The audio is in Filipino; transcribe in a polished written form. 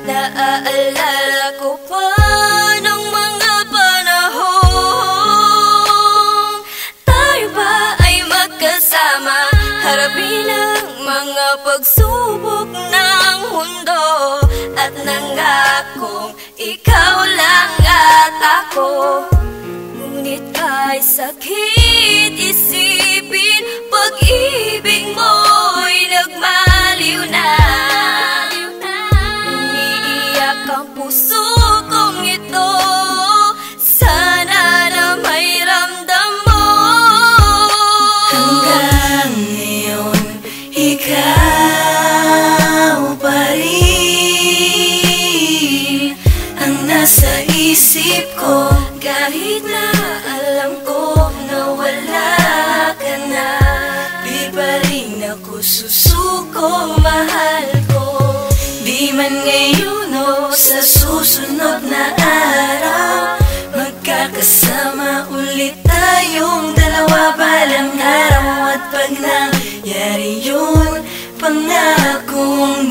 Naaalala ko pa ng mga panahon tayo ba ay magkasama, harapin ang mga pagsubok ng mundo. At nangakong ikaw lang at ako, ngunit ay sakit isipin, pag-ibig mo'y nagmaliw na. Umiiyak ang puso kong ito, sana na may ramdam mo. Hanggang ngayon, ikaw pa rin ang nasa isip ko. Kahit na alam ko na wala ka na, di pa rin ako susuko, mahal ko. Di man ngayon o sa susunod na araw, magkakasama ulit tayong dalawa balang araw. At pag nangyari yun, pangakong